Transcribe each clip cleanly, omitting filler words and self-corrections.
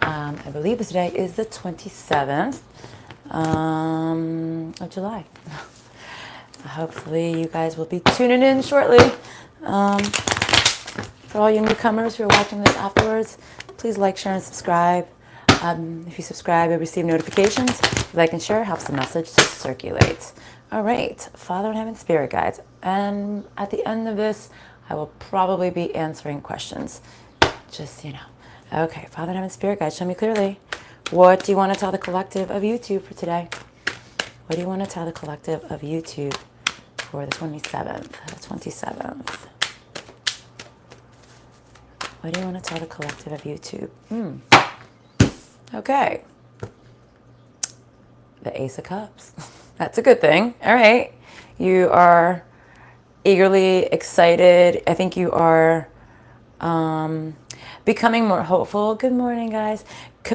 I believe today is the 27th of July. Hopefully you guys will be tuning in shortly. For all you newcomers who are watching this afterwards, please like, share, and subscribe. If you subscribe, you'll receive notifications. Like and share helps the message to circulate. All right, Father in Heaven, Spirit Guides. And at the end of this, I will probably be answering questions. Just, you know. Okay, Father in Heaven, Spirit Guides, show me clearly. What do you want to tell the collective of YouTube for today? What do you want to tell the collective of YouTube for the 27th? What do you want to tell the collective of YouTube? Okay. The Ace of Cups. That's a good thing. All right. You are eagerly excited. I think you are becoming more hopeful. Good morning, guys.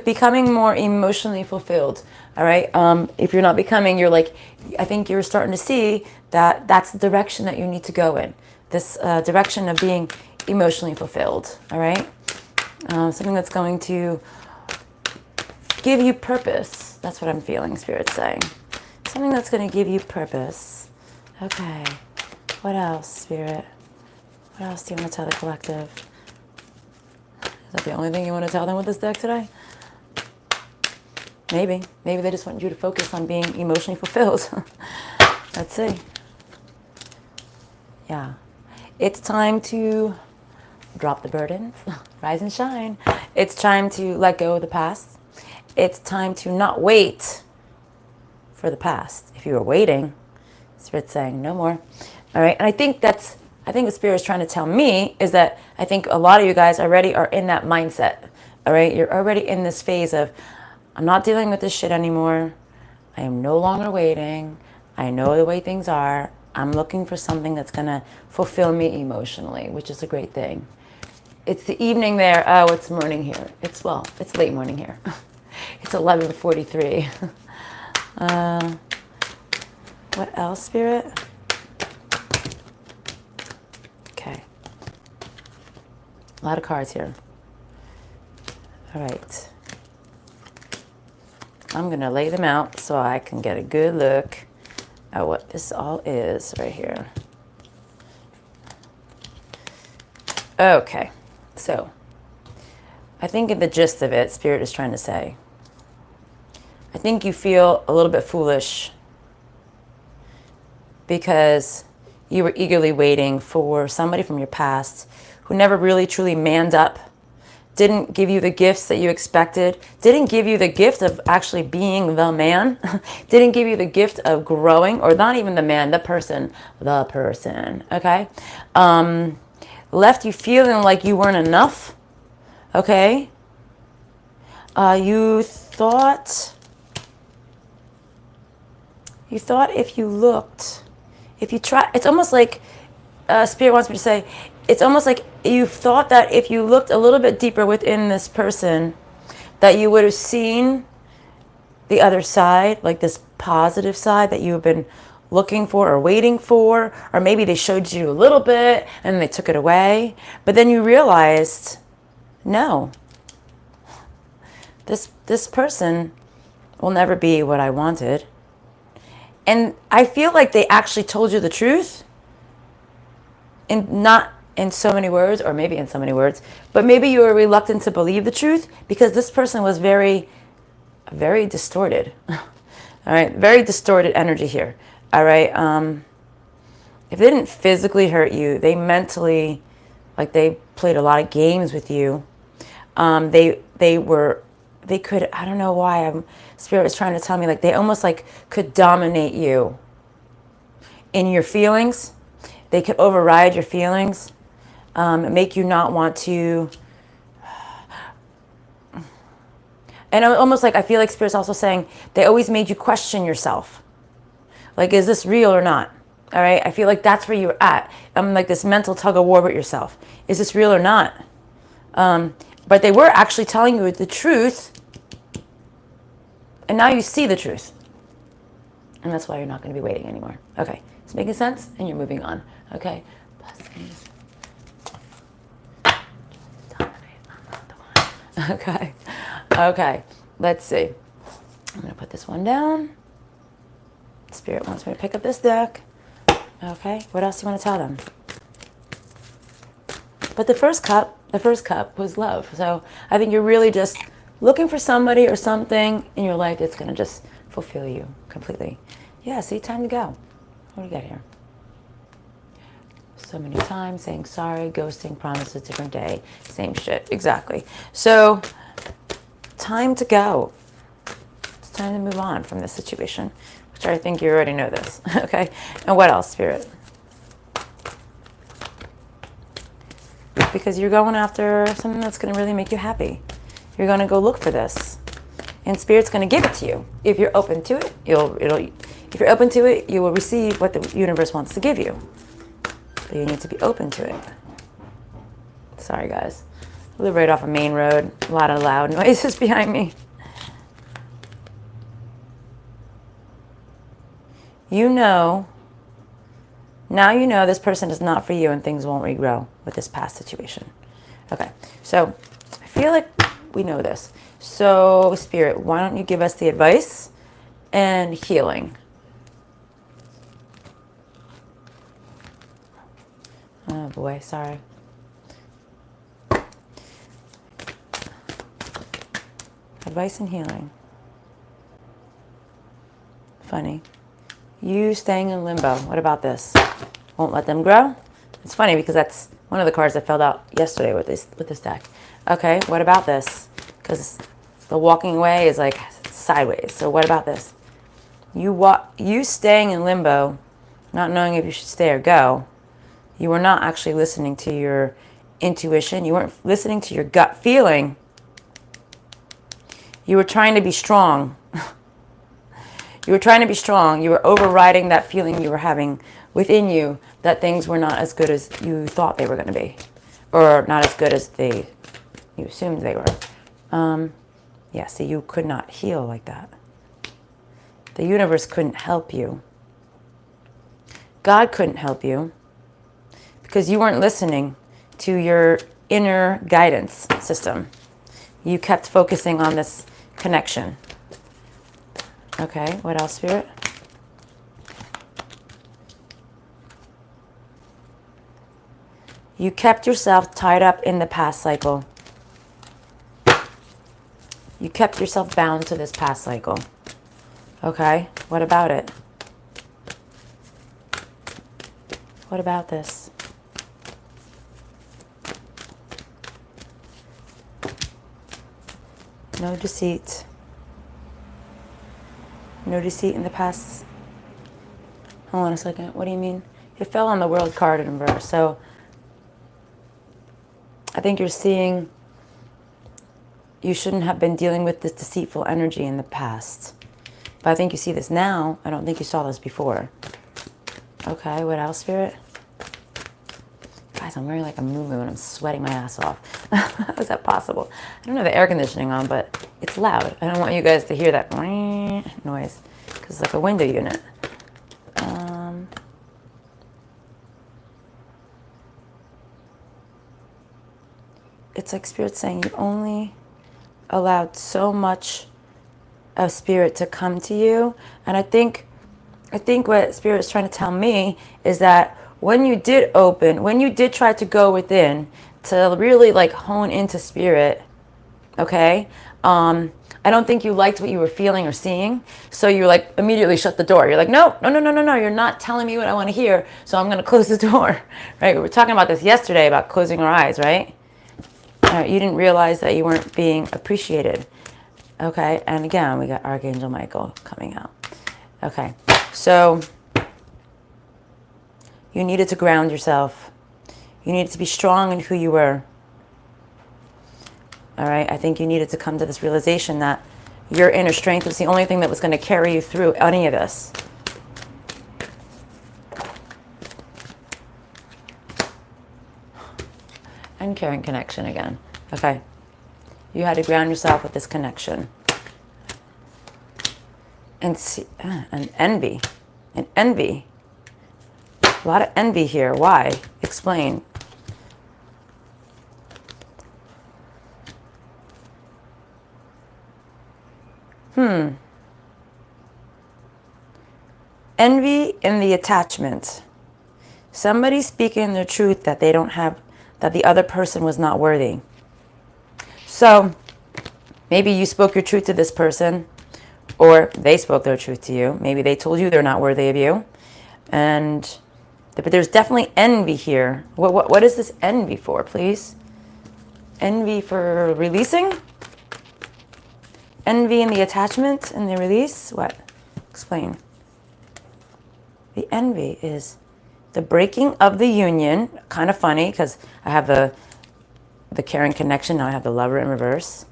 Becoming more emotionally fulfilled. All right. If you're not becoming, you're like, I think you're starting to see that that's the direction that you need to go in. This direction of being emotionally fulfilled. All right. Something that's going to give you purpose. That's what I'm feeling, Spirit's saying. Something that's going to give you purpose. Okay. What else, Spirit? What else do you want to tell the collective? Is that the only thing you want to tell them with this deck today? Maybe. Maybe they just want you to focus on being emotionally fulfilled. Let's see. Yeah. It's time to drop the burdens, rise and shine. It's time to let go of the past. It's time to not wait for the past. If you were waiting, Spirit's saying no more. All right. And I think what Spirit is trying to tell me is that I think a lot of you guys already are in that mindset. All right. You're already in this phase of, I'm not dealing with this shit anymore. I am no longer waiting. I know the way things are. I'm looking for something that's going to fulfill me emotionally, which is a great thing. It's the evening there. Oh, it's morning here. It's late morning here. It's 11:43. What else, Spirit? Okay. A lot of cards here. All right. I'm going to lay them out so I can get a good look at what this all is right here. Okay. So, I think in the gist of it, Spirit is trying to say, I think you feel a little bit foolish because you were eagerly waiting for somebody from your past who never really truly manned up, didn't give you the gifts that you expected, didn't give you the gift of actually being the man, didn't give you the gift of growing, or not even the man, the person, okay? Left you feeling like you weren't enough, okay? You thought if you looked, if you try, it's almost like Spirit wants me to say, it's almost like you thought that if you looked a little bit deeper within this person, that you would have seen the other side, like this positive side that you have been looking for or waiting for, or maybe they showed you a little bit and they took it away. But then you realized, no, this person will never be what I wanted. And I feel like they actually told you the truth, and not in so many words, or maybe in so many words, but maybe you were reluctant to believe the truth because this person was very, very distorted. All right, very distorted energy here. All right, if they didn't physically hurt you, they mentally, like they played a lot of games with you. They could, I don't know why, Spirit is trying to tell me, like they almost like could dominate you in your feelings. They could override your feelings, make you not want to. And almost like I feel like Spirit's also saying they always made you question yourself. Like, is this real or not? All right. I feel like that's where you're at. Like this mental tug of war with yourself. Is this real or not? But they were actually telling you the truth. And now you see the truth. And that's why you're not going to be waiting anymore. Okay. It's making sense? And you're moving on. Okay. Blessings. Okay. Okay. Let's see. I'm going to put this one down. Spirit wants me to pick up this deck. Okay. What else do you want to tell them? But the first cup was love. So I think you're really just looking for somebody or something in your life that's going to just fulfill you completely. Yeah, see, time to go. What do we got here? So many times saying sorry, ghosting, promises, different day, same shit. Exactly. So time to go. It's time to move on from this situation, which I think you already know this. Okay. And what else, Spirit? Because you're going after something that's going to really make you happy. You're going to go look for this, and Spirit's going to give it to you. If you're open to it, if you're open to it, you will receive what the universe wants to give you. But you need to be open to it. Sorry, guys. I live right off a main road. A lot of loud noises behind me. Now you know this person is not for you, and things won't regrow with this past situation. Okay, so I feel like we know this. So, Spirit, why don't you give us the advice and healing? Oh boy, sorry. Advice and healing. Funny. You staying in limbo. What about this? Won't let them grow? It's funny because that's one of the cards that fell out yesterday with this deck. Okay, what about this? Because the walking away is like sideways. So what about this? You staying in limbo, not knowing if you should stay or go. You were not actually listening to your intuition. You weren't listening to your gut feeling. You were trying to be strong. You were trying to be strong. You were overriding that feeling you were having within you that things were not as good as you thought they were going to be, or not as good as you assumed they were. Yeah, see, you could not heal like that. The universe couldn't help you. God couldn't help you because you weren't listening to your inner guidance system. You kept focusing on this connection. Okay, what else, Spirit? You kept yourself tied up in the past cycle. You kept yourself bound to this past cycle. Okay, what about it? What about this? No deceit. No deceit in the past. Hold on a second. What do you mean? It fell on the World card in reverse. So I think you're seeing you shouldn't have been dealing with this deceitful energy in the past. But I think you see this now. I don't think you saw this before. Okay, what else, Spirit? Guys, I'm wearing like a moo-moo and I'm sweating my ass off. How is that possible? I don't have the air conditioning on, but it's loud. I don't want you guys to hear that noise because it's like a window unit. It's like Spirit saying you only allowed so much of Spirit to come to you. And I think what Spirit is trying to tell me is that when you did open, when you did try to go within to really like hone into Spirit, okay, I don't think you liked what you were feeling or seeing. So you like immediately shut the door. You're like, no, you're not telling me what I want to hear. So I'm going to close the door, right? We were talking about this yesterday about closing our eyes, right? You didn't realize that you weren't being appreciated. Okay, and again, we got Archangel Michael coming out. Okay, so you needed to ground yourself. You needed to be strong in who you were. All right, I think you needed to come to this realization that your inner strength was the only thing that was going to carry you through any of this. And caring connection again. Okay. You had to ground yourself with this connection. And see, and envy. And envy. A lot of envy here. Why? Explain. Envy in the attachment. Somebody speaking the truth that they don't have, that the other person was not worthy. So maybe you spoke your truth to this person, or they spoke their truth to you. Maybe they told you they're not worthy of you. But there's definitely envy here. What is this envy for, please? Envy for releasing? Envy in the attachment and the release? What? Explain. The envy is the breaking of the union. Kind of funny because I have the caring connection. Now I have the lover in reverse.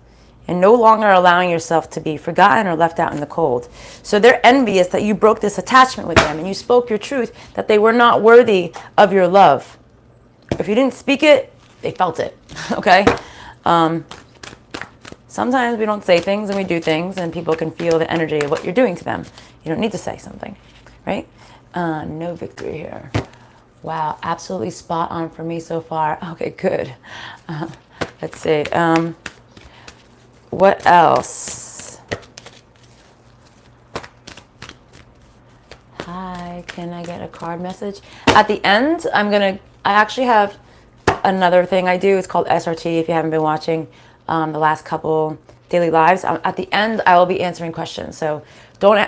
And no longer allowing yourself to be forgotten or left out in the cold. So they're envious that you broke this attachment with them and you spoke your truth that they were not worthy of your love. If you didn't speak it, they felt it, okay? Sometimes we don't say things and we do things and people can feel the energy of what you're doing to them. You don't need to say something, right? No victory here. Wow, absolutely spot on for me so far. Okay, good. Let's see. What else? Hi, can I get a card message? At the end, I actually have another thing I do. It's called SRT if you haven't been watching the last couple daily lives. At the end, I will be answering questions. So don't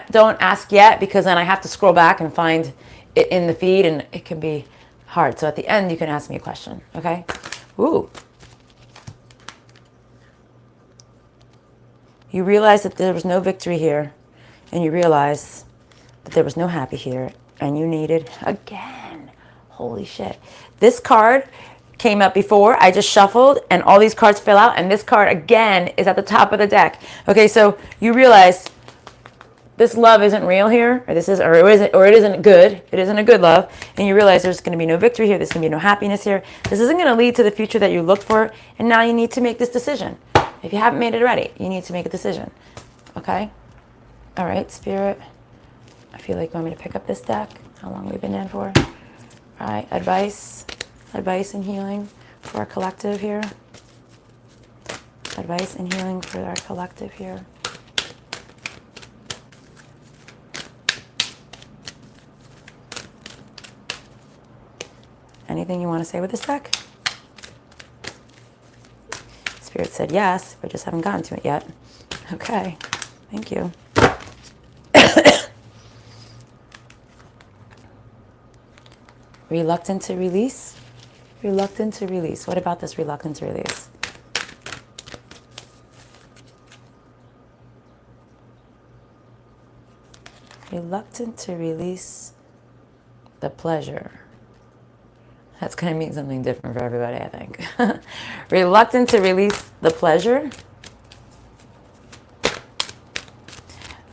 ask yet because then I have to scroll back and find it in the feed and it can be hard. So at the end, you can ask me a question, okay? Ooh. You realize that there was no victory here, and you realize that there was no happy here, and you needed, again, holy shit. This card came up before, I just shuffled, and all these cards fell out, and this card, again, is at the top of the deck. Okay, so you realize this love isn't real here, or it isn't good. It isn't a good love, and you realize there's going to be no victory here, there's going to be no happiness here. This isn't going to lead to the future that you looked for, and now you need to make this decision. If you haven't made it already, you need to make a decision. Okay? All right, Spirit. I feel like you want me to pick up this deck. How long have we been in for? All right, advice. Advice and healing for our collective here. Advice and healing for our collective here. Anything you want to say with this deck? Spirit said yes, we just haven't gotten to it yet. Okay, thank you. Reluctant to release? Reluctant to release. What about this reluctant to release? Reluctant to release the pleasure. That's going to mean something different for everybody, I think. Reluctant to release the pleasure.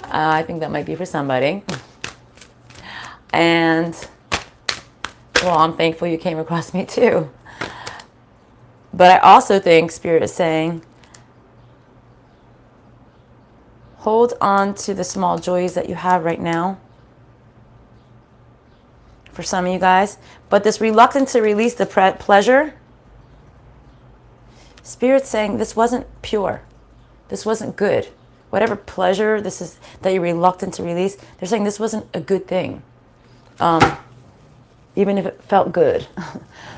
I think that might be for somebody. And, well, I'm thankful you came across me too. But I also think Spirit is saying, hold on to the small joys that you have right now. For some of you guys, but this reluctance to release the pleasure, Spirit's saying this wasn't pure, this wasn't good. Whatever pleasure this is that you're reluctant to release, they're saying this wasn't a good thing, even if it felt good.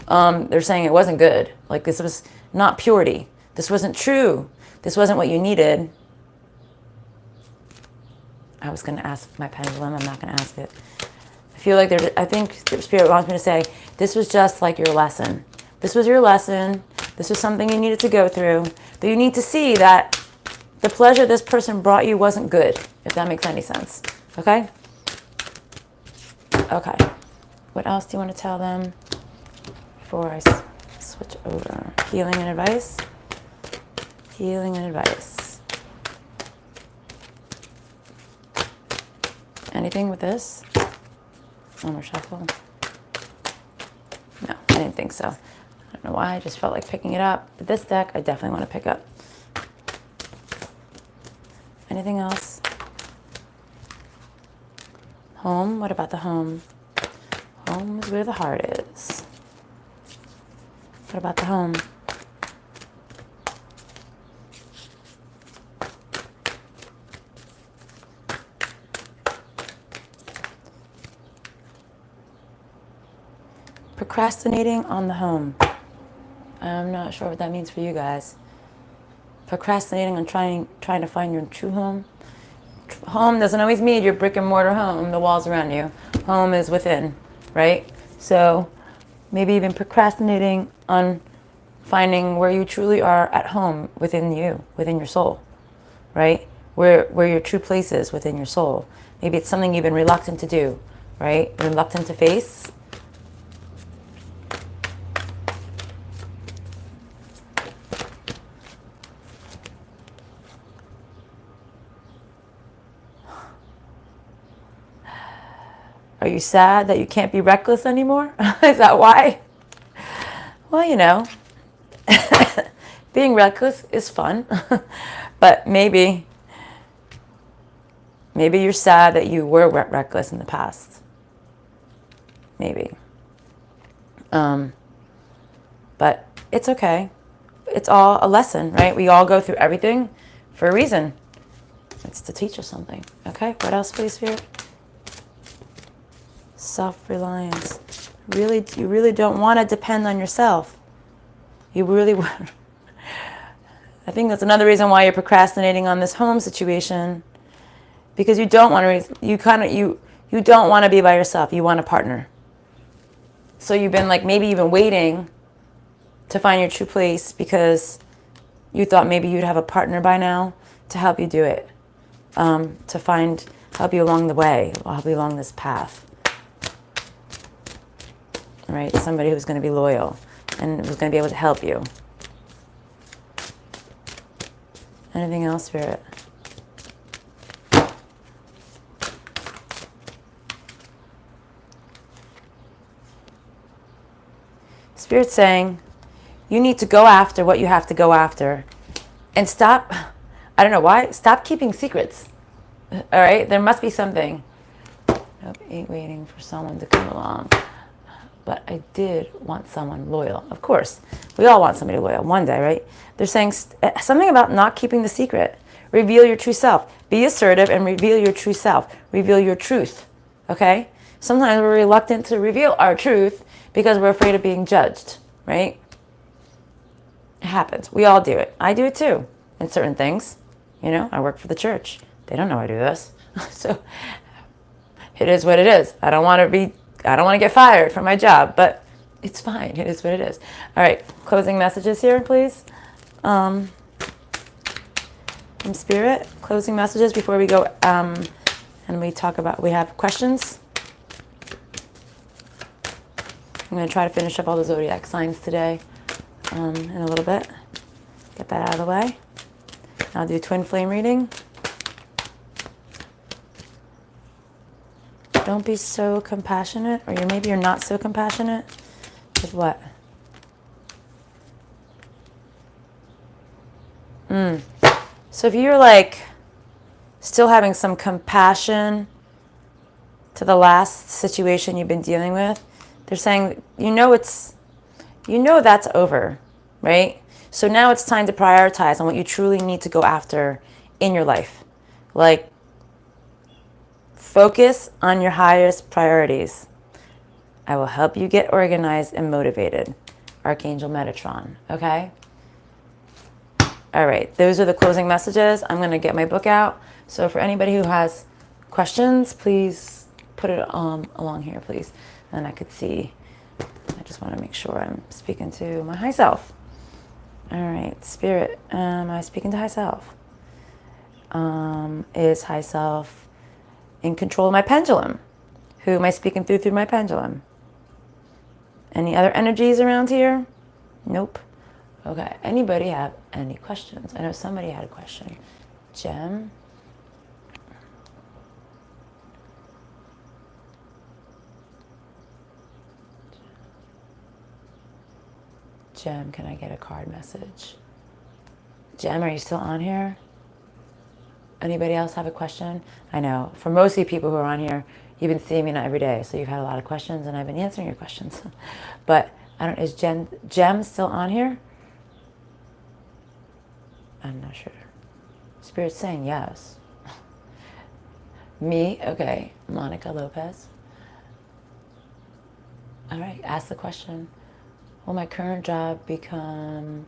They're saying it wasn't good. Like this was not purity. This wasn't true. This wasn't what you needed. I was going to ask my pendulum. I'm not going to ask it. I feel like I think Spirit wants me to say, this was just like your lesson. This was your lesson. This was something you needed to go through. But you need to see that the pleasure this person brought you wasn't good, if that makes any sense. Okay? Okay. What else do you want to tell them before I switch over? Healing and advice? Healing and advice. Anything with this? One more shuffle. No, I didn't think so. I don't know why, I just felt like picking it up. But this deck, I definitely want to pick up. Anything else? Home, what about the home? Home is where the heart is. What about the home? procrastinating on the home. I'm not sure what that means for you guys. Procrastinating on trying to find your true home. Home doesn't always mean your brick and mortar home, the walls around you. Home is within, right? So maybe even procrastinating on finding where you truly are at home within you, within your soul, right? Where your true place is within your soul. Maybe it's something you've been reluctant to do, right? Reluctant to face. Are you sad that you can't be reckless anymore? Is that why? Well, you know, being reckless is fun, but maybe you're sad that you were reckless in the past. Maybe. But it's okay. It's all a lesson, right? We all go through everything for a reason. It's to teach us something. Okay, what else, please, Spirit? Self-reliance. Really, you really don't want to depend on yourself. You really want. I think that's another reason why you're procrastinating on this home situation, because you don't want to. You don't want to be by yourself. You want a partner. So you've been like maybe even waiting to find your true place because you thought maybe you'd have a partner by now to help you do it, help you along the way, help you along this path. Right? Somebody who's going to be loyal and who's going to be able to help you. Anything else, Spirit? Spirit's saying you need to go after what you have to go after and stop, I don't know why, stop keeping secrets. All right? There must be something. Nope, ain't waiting for someone to come along. But I did want someone loyal. Of course, we all want somebody loyal one day, right? They're saying something about not keeping the secret. Reveal your true self. Be assertive and reveal your true self. Reveal your truth, okay? Sometimes we're reluctant to reveal our truth because we're afraid of being judged, right? It happens. We all do it. I do it too in certain things. You know, I work for the church. They don't know I do this. So it is what it is. I don't want to get fired from my job, but it's fine. It is what it is. All right, closing messages here, please. From Spirit, closing messages before we go and we have questions. I'm going to try to finish up all the zodiac signs today in a little bit. Get that out of the way. I'll do twin flame reading. Don't be so compassionate, or maybe you're not so compassionate. With what? So if you're like still having some compassion to the last situation you've been dealing with, they're saying, that's over, right? So now it's time to prioritize on what you truly need to go after in your life. Like, focus on your highest priorities. I will help you get organized and motivated. Archangel Metatron, okay? All right, those are the closing messages. I'm going to get my book out. So for anybody who has questions, please put it along here, please. Then I could see. I just want to make sure I'm speaking to my high self. All right, Spirit, am I speaking to high self? Is high self in control of my pendulum? Who am I speaking through my pendulum? Any other energies around here? Nope. Okay, anybody have any questions? I know somebody had a question. Jem? Jem, can I get a card message? Jem, are you still on here? Anybody else have a question? I know, for most of you people who are on here, you've been seeing me every day, so you've had a lot of questions, and I've been answering your questions. But I don't. Is Jem still on here? I'm not sure. Spirit's saying yes. Me? Okay. Monica Lopez. All right, ask the question. Will my current job become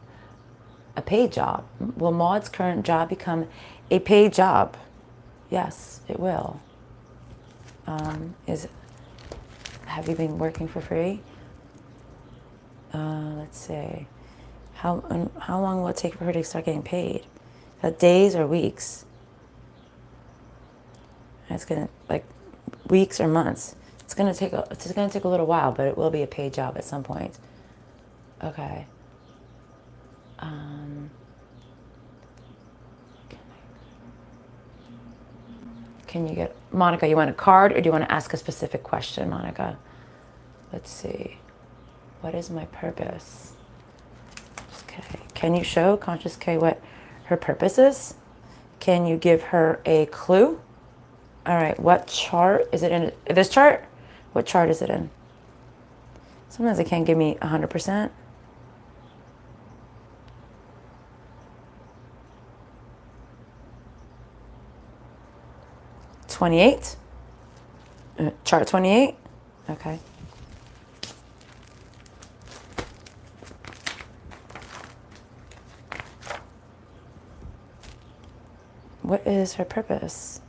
a paid job? Will Maud's current job become a paid job? Yes, it will. Have you been working for free? Let's see. How long will it take for her to start getting paid? Days or weeks? It's gonna, like, weeks or months. It's gonna take a little while, but it will be a paid job at some point. Okay. Can you get, Monica, you want a card or do you want to ask a specific question, Monica? Let's see. What is my purpose? Okay. Can you show Conscious K what her purpose is? Can you give her a clue? All right. What chart is it in? This chart? What chart is it in? Sometimes it can't give me 100%. 28? Chart 28? Okay. What is her purpose?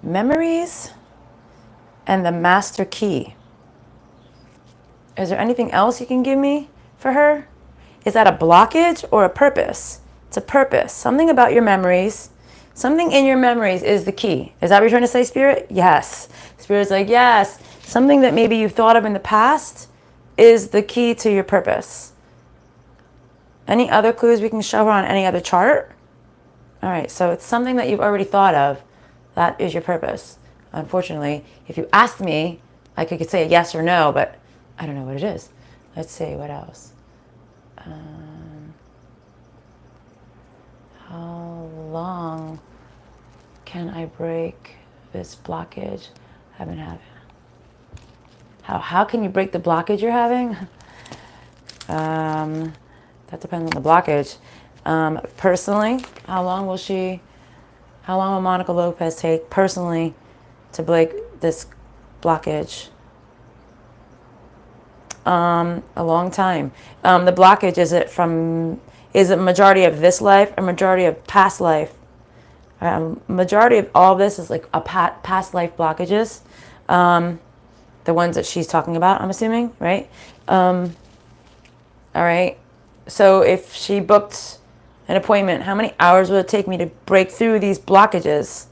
Memories and the master key. Is there anything else you can give me for her? Is that a blockage or a purpose? It's a purpose. Something about your memories. Something in your memories is the key. Is that what you're trying to say, Spirit? Yes. Spirit's like, yes. Something that maybe you've thought of in the past is the key to your purpose. Any other clues we can show her on any other chart? All right, so it's something that you've already thought of. That is your purpose. Unfortunately, if you asked me, I could say yes or no, but I don't know what it is. Let's see, what else? How long can I break this blockage I've been having? How can you break the blockage you're having? That depends on the blockage. Personally, how long will Monica Lopez take personally to break this blockage? A long time. The blockage, is it majority of this life or majority of past life? Majority of all of this is like a past life blockages. The ones that she's talking about, I'm assuming, right? All right. So if she booked an appointment, how many hours will it take me to break through these blockages?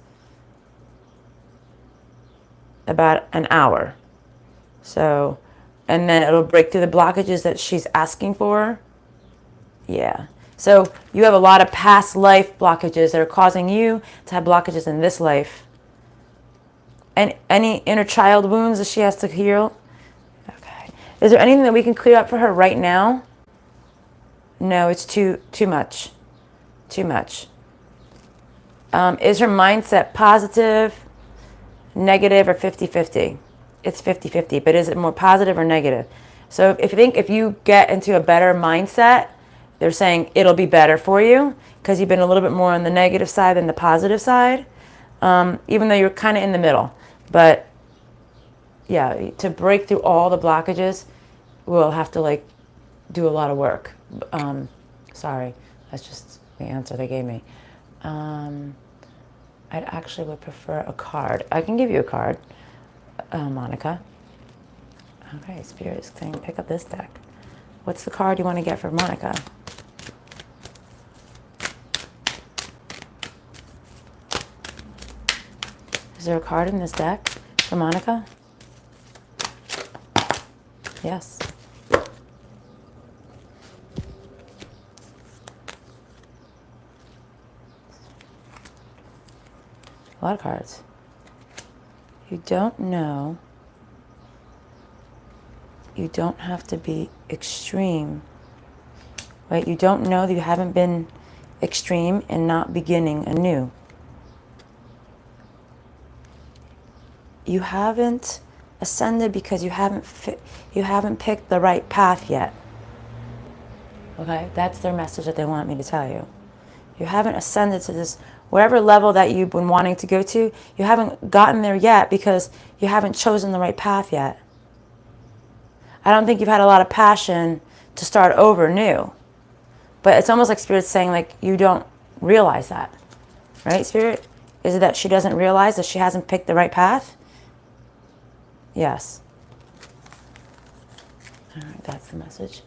About an hour. So, and then it'll break through the blockages that she's asking for. Yeah. So you have a lot of past life blockages that are causing you to have blockages in this life. And any inner child wounds that she has to heal? Okay. Is there anything that we can clear up for her right now? No, it's too much. Too much. Is her mindset positive, negative, or 50-50? It's 50-50, but is it more positive or negative? So if you get into a better mindset, they're saying it'll be better for you because you've been a little bit more on the negative side than the positive side, even though you're kind of in the middle. But yeah, to break through all the blockages, we'll have to do a lot of work. Sorry, that's just the answer they gave me. I'd actually would prefer a card. I can give you a card, Monica. Okay, Spirit is saying pick up this deck. What's the card you want to get for Monica? Is there a card in this deck for Monica? Yes. A lot of cards. You don't know. You don't have to be extreme. Right? You don't know that you haven't been extreme and not beginning anew. You haven't ascended because you haven't picked the right path yet. Okay? That's their message that they want me to tell you. You haven't ascended to this, whatever level that you've been wanting to go to, you haven't gotten there yet because you haven't chosen the right path yet. I don't think you've had a lot of passion to start over new. But it's almost like Spirit's saying, like, you don't realize that. Right, Spirit? Is it that she doesn't realize that she hasn't picked the right path? Yes. All right, that's the message.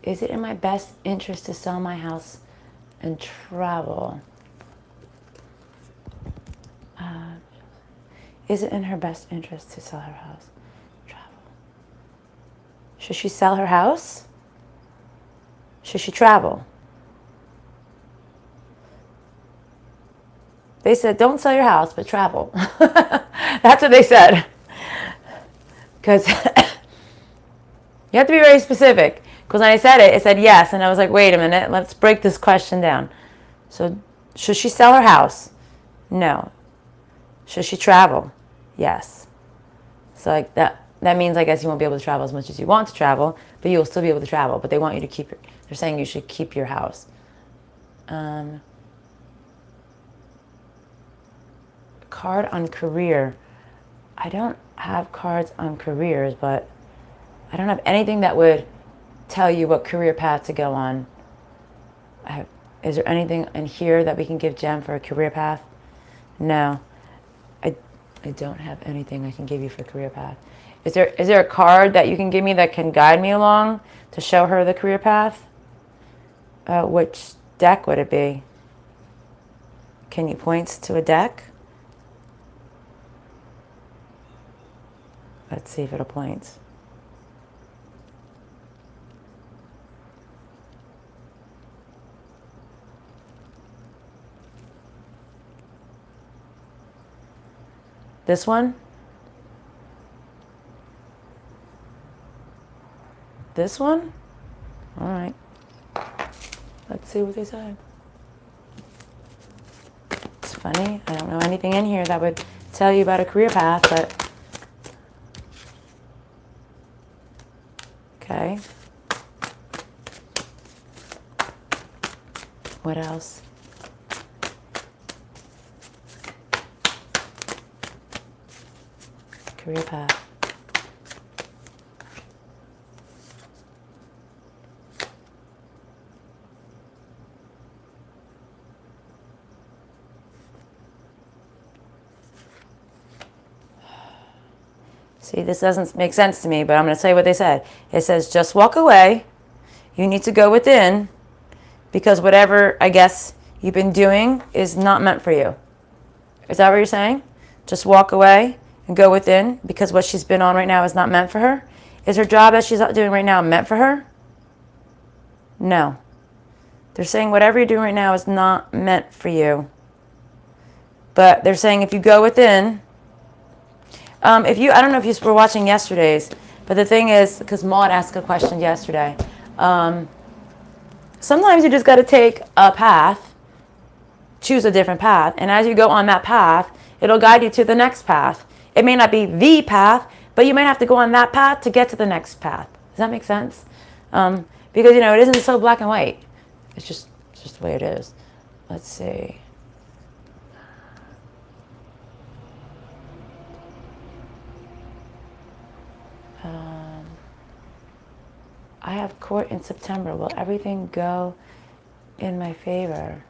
Is it in my best interest to sell my house and travel? Is it in her best interest to sell her house? Travel. Should she sell her house? Should she travel? They said, don't sell your house, but travel. That's what they said. Because you have to be very specific. Because when I said it, it said yes. And I was like, wait a minute, let's break this question down. So, should she sell her house? No. Should she travel? Yes. So like that means, I guess, you won't be able to travel as much as you want to travel, but you'll still be able to travel. But they want you to keep they're saying you should keep your house. Card on career. I don't have cards on careers, but I don't have anything that would tell you what career path to go on. Is there anything in here that we can give Jem for a career path? No. I don't have anything I can give you for career path. Is there a card that you can give me that can guide me along to show her the career path? Which deck would it be? Can you point to a deck? Let's see if it'll point. This one? This one? All right. Let's see what they say. It's funny. I don't know anything in here that would tell you about a career path, but okay. What else? Career path. See, this doesn't make sense to me, but I'm going to tell you what they said. It says, just walk away. You need to go within because whatever, I guess, you've been doing is not meant for you. Is that what you're saying? Just walk away and go within because what she's been on right now is not meant for her? Is her job that she's doing right now meant for her? No. They're saying whatever you're doing right now is not meant for you. But they're saying if you go within, I don't know if you were watching yesterday's, but the thing is, because Maud asked a question yesterday, sometimes you just got to take a path, choose a different path, and as you go on that path, it'll guide you to the next path. It may not be the path, but you might have to go on that path to get to the next path. Does that make sense? Because, it isn't so black and white. It's just the way it is. Let's see. I have court in September. Will everything go in my favor?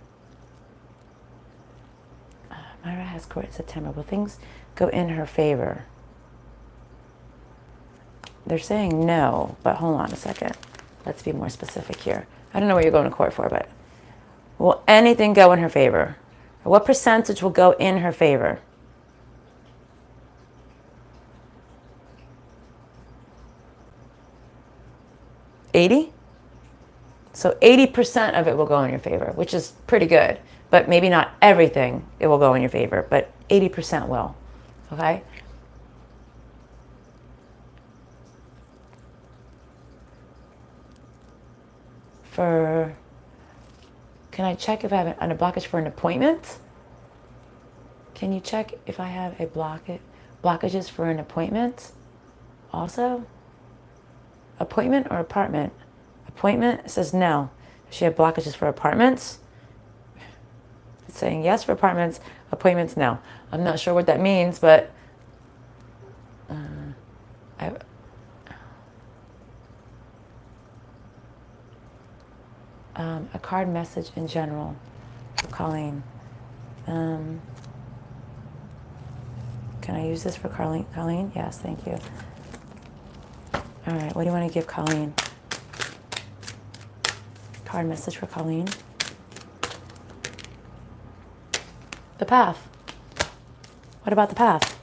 Myra has court in September. Will things go in her favor? They're saying no, but hold on a second. Let's be more specific here. I don't know what you're going to court for, but will anything go in her favor? What percentage will go in her favor? 80? So 80% of it will go in your favor, which is pretty good. But maybe not everything it will go in your favor, but 80% will. Okay? Can I check if I have a blockage for an appointment? Can you check if I have a blockages for an appointment also? Appointment or apartment? Appointment, it says no. Does she have blockages for apartments? It's saying yes for apartments, appointments, no. I'm not sure what that means, but a card message in general for Colleen. Can I use this for Colleen? Colleen? Yes, thank you. All right, what do you want to give Colleen? Card message for Colleen. The path. What about the path?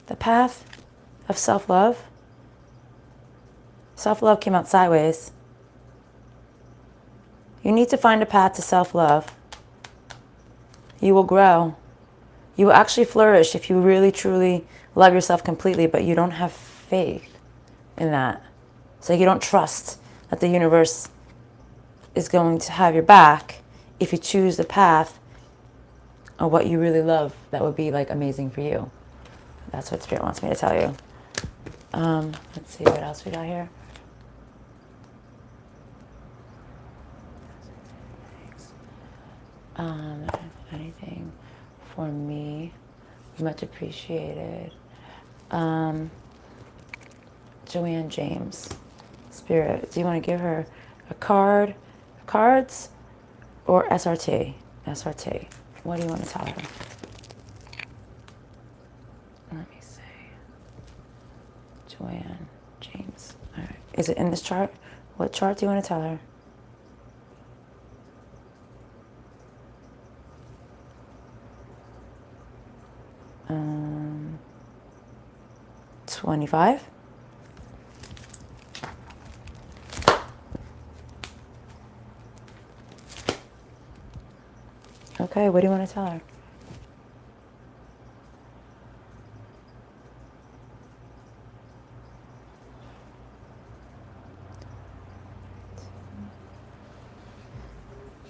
The path of self-love. Self-love came out sideways. You need to find a path to self-love. You will grow. You will actually flourish if you really, truly love yourself completely, but you don't have faith in that. So you don't trust that the universe is going to have your back if you choose the path of what you really love. That would be like amazing for you. That's what Spirit wants me to tell you. Let's see what else we got here. Anything for me, much appreciated. Joanne James, Spirit, do you want to give her a card, cards, or SRT? SRT. What do you want to tell her? Let me see. Joanne James. All right. Is it in this chart? What chart do you want to tell her? 25. Okay, what do you want to tell her?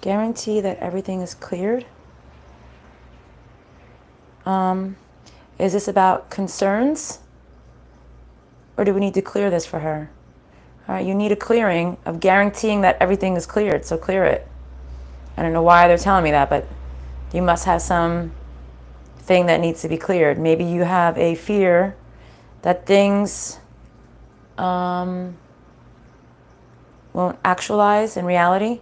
Guarantee that everything is cleared. Is this about concerns? Or do we need to clear this for her? All right, you need a clearing of guaranteeing that everything is cleared, so clear it. I don't know why they're telling me that, but you must have some thing that needs to be cleared. Maybe you have a fear that things won't actualize in reality.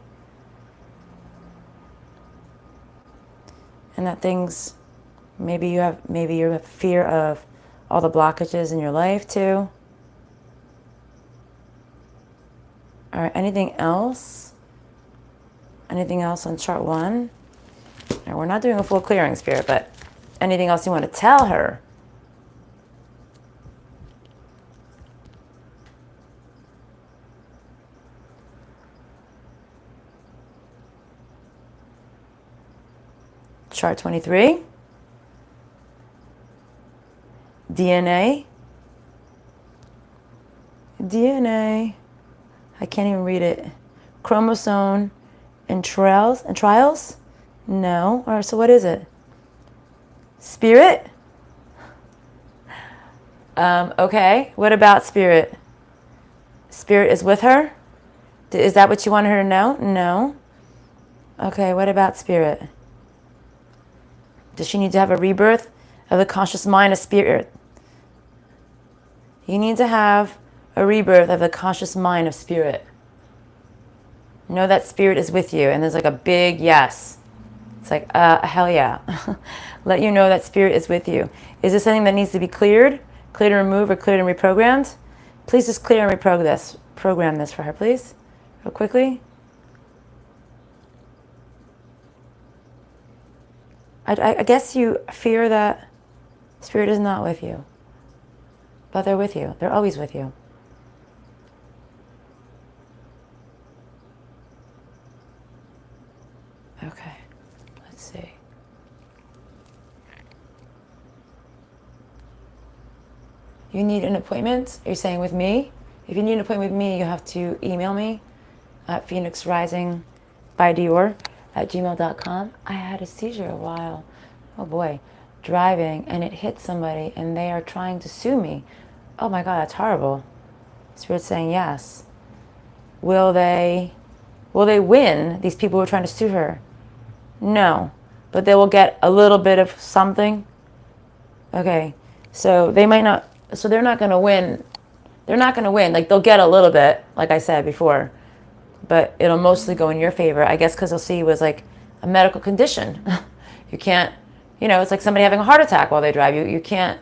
And that things, maybe you have fear of all the blockages in your life too. All right, anything else? Anything else on chart 1? Now, we're not doing a full clearing, Spirit, but anything else you want to tell her? Chart 23. DNA. DNA. I can't even read it. Chromosome and trials? No. All right, so what is it? Spirit? Okay. What about Spirit? Spirit is with her? Is that what you want her to know? No. Okay, what about Spirit? Does she need to have a rebirth of the conscious mind of Spirit? You need to have a rebirth of the conscious mind of Spirit. Know that Spirit is with you, and there's like a big yes. It's like, hell yeah. Let you know that Spirit is with you. Is this something that needs to be cleared? Cleared and removed or cleared and reprogrammed? Please just clear and program this for her, please. Real quickly. I guess you fear that Spirit is not with you. But they're with you. They're always with you. Okay. Let's see. You need an appointment? Are you saying with me? If you need an appointment with me, you have to email me. at phoenixrisingbydior@gmail.com. I had a seizure a while, oh boy, driving, and it hit somebody and they are trying to sue me. Oh my God, that's horrible. Spirit's saying yes. Will they win, these people who are trying to sue her? No, but they will get a little bit of something. Okay, so they might not, so they're not going to win. They're not going to win. Like, they'll get a little bit, like I said before, but it'll mostly go in your favor, I guess, because they'll see it was like a medical condition. You can't, it's like somebody having a heart attack while they drive. You can't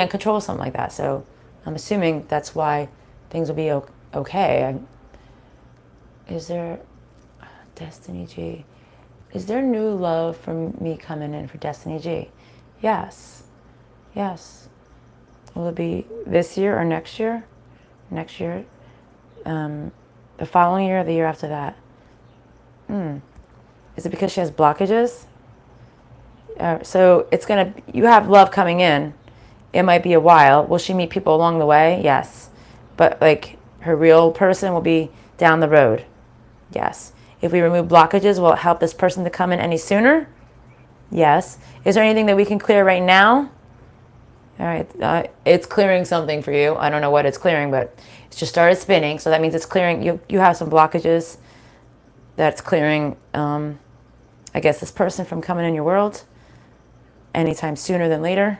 control something like that. So I'm assuming that's why things will be okay. Is there, Destiny G, is there new love from me coming in for Destiny G? Yes. Yes. Will it be this year or next year? Next year? The following year or the year after that? Is it because she has blockages? So it's you have love coming in. It might be a while. Will she meet people along the way? Yes. But like her real person will be down the road. Yes. If we remove blockages, will it help this person to come in any sooner? Yes. Is there anything that we can clear right now? All right. It's clearing something for you. I don't know what it's clearing, but it's just started spinning. So that means it's clearing. You have some blockages that's clearing, I guess, this person from coming in your world anytime sooner than later.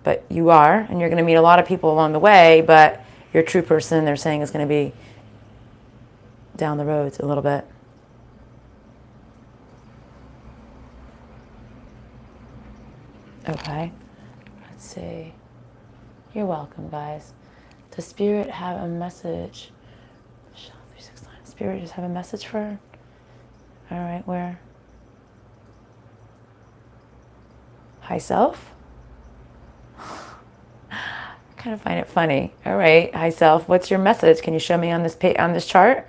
But you are, and you're going to meet a lot of people along the way, but your true person, they're saying, is going to be down the road a little bit. Okay, let's see. You're welcome, guys. Does Spirit have a message? Michelle 369. Spirit just have a message for her? All right, where? High self? I kind of find it funny. All right, high self, what's your message? Can you show me on this chart?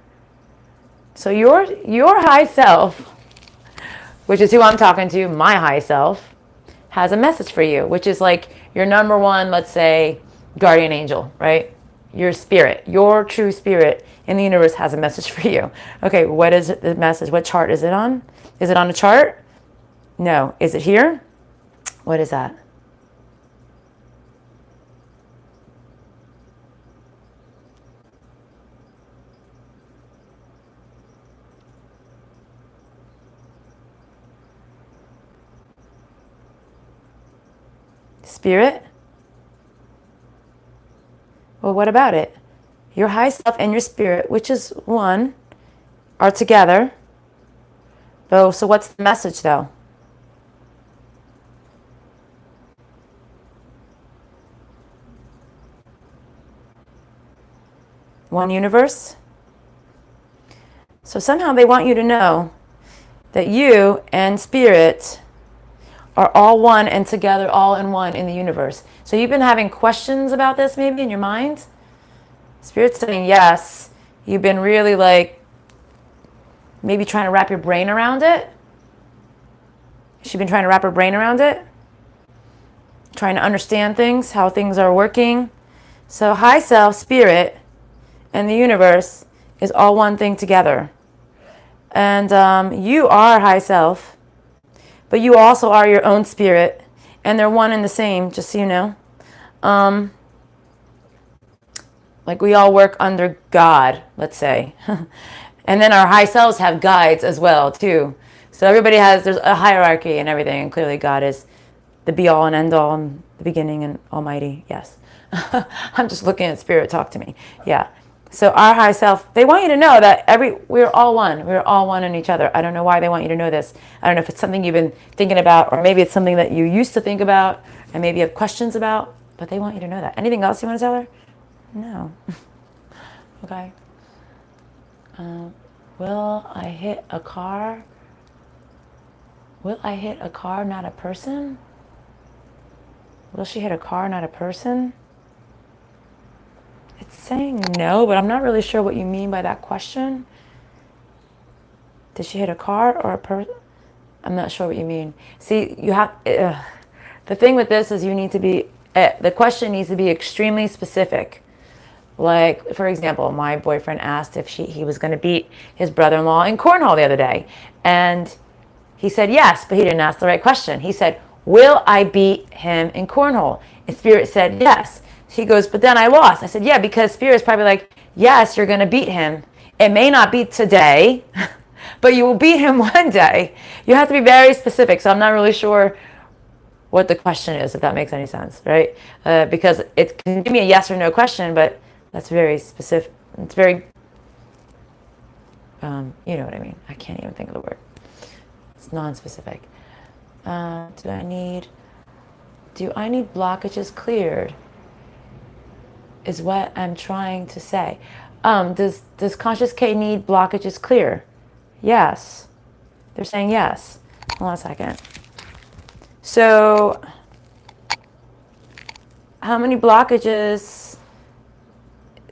So your high self, which is who I'm talking to, my high self, has a message for you, which is like your number one, let's say, guardian angel, right? Your spirit, your true spirit in the universe has a message for you. Okay, what is the message? What chart is it on? Is it on a chart? No. Is it here? What is that? Spirit? Well, what about it? Your high self and your spirit, which is one, are together. Oh, so what's the message, though? One universe? So somehow they want you to know that you and spirit are all one and together, all in one in the universe. So you've been having questions about this maybe in your mind? Spirit's saying yes. You've been really like maybe trying to wrap your brain around it. She's been trying to wrap her brain around it. Trying to understand things, how things are working. So high self, spirit, and the universe is all one thing together. And you are high self, but you also are your own spirit, and they're one and the same, just so you know. Like we all work under God, let's say. And then our high selves have guides as well, too. So everybody there's a hierarchy and everything, and clearly God is the be-all and end-all and the beginning and almighty, yes. I'm just looking at spirit talk to me, yeah. So our high self, they want you to know that we're all one. We're all one in each other. I don't know why they want you to know this. I don't know if it's something you've been thinking about, or maybe it's something that you used to think about, and maybe you have questions about, but they want you to know that. Anything else you want to tell her? No. Okay. Will I hit a car? Will I hit a car, not a person? Will she hit a car, not a person? It's saying no, but I'm not really sure what you mean by that question. Did she hit a car or a person? I'm not sure what you mean. See, you have, the thing with this is you need to be, the question needs to be extremely specific. Like, for example, my boyfriend asked if he was going to beat his brother-in-law in cornhole the other day. And he said yes, but he didn't ask the right question. He said, will I beat him in cornhole? And Spirit said yes. He goes, but then I lost. I said, yeah, because Spirit's probably like, yes, you're going to beat him. It may not be today, but you will beat him one day. You have to be very specific. So I'm not really sure what the question is, if that makes any sense, right? Because it can give me a yes or no question, but that's very specific. It's very, you know what I mean. I can't even think of the word. It's non-specific. Do I need blockages cleared? Is what I'm trying to say. Does Conscious K need blockages clear? Yes. They're saying yes. Hold on a second. So, how many blockages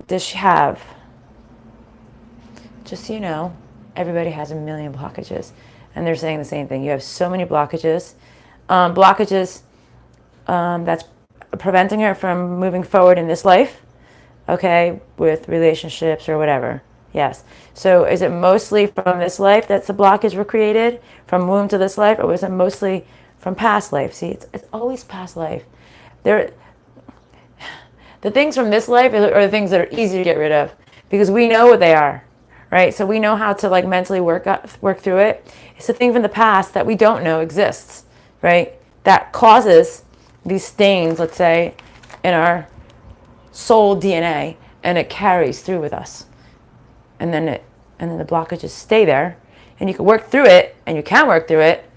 does she have? Just so you know, everybody has a million blockages. And they're saying the same thing. You have so many blockages. That's preventing her from moving forward in this life, okay, with relationships or whatever. Yes. So is it mostly from this life that the blockages were created, from womb to this life, or was it mostly from past life? See, it's always past life. The things from this life are the things that are easy to get rid of because we know what they are, right? So we know how to like mentally work through it. It's the thing from the past that we don't know exists, right? That causes these stains, let's say, in our soul DNA, and it carries through with us. And then the blockages stay there, and you can work through it, and you can work through it,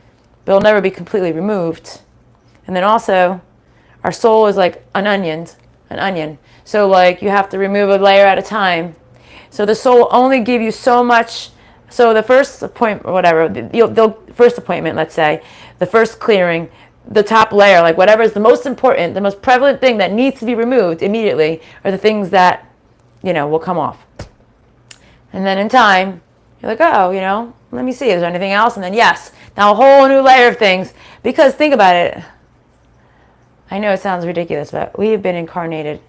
but it'll never be completely removed. And then also, our soul is like an onion. So like you have to remove a layer at a time. So the soul will only give you so much. So the first appointment, or whatever, first appointment, let's say, the first clearing, the top layer, like whatever is the most important, the most prevalent thing that needs to be removed immediately are the things that, will come off. And then in time, you're like, oh, let me see, is there anything else? And then yes, now a whole new layer of things. Because think about it. I know it sounds ridiculous, but we have been incarnated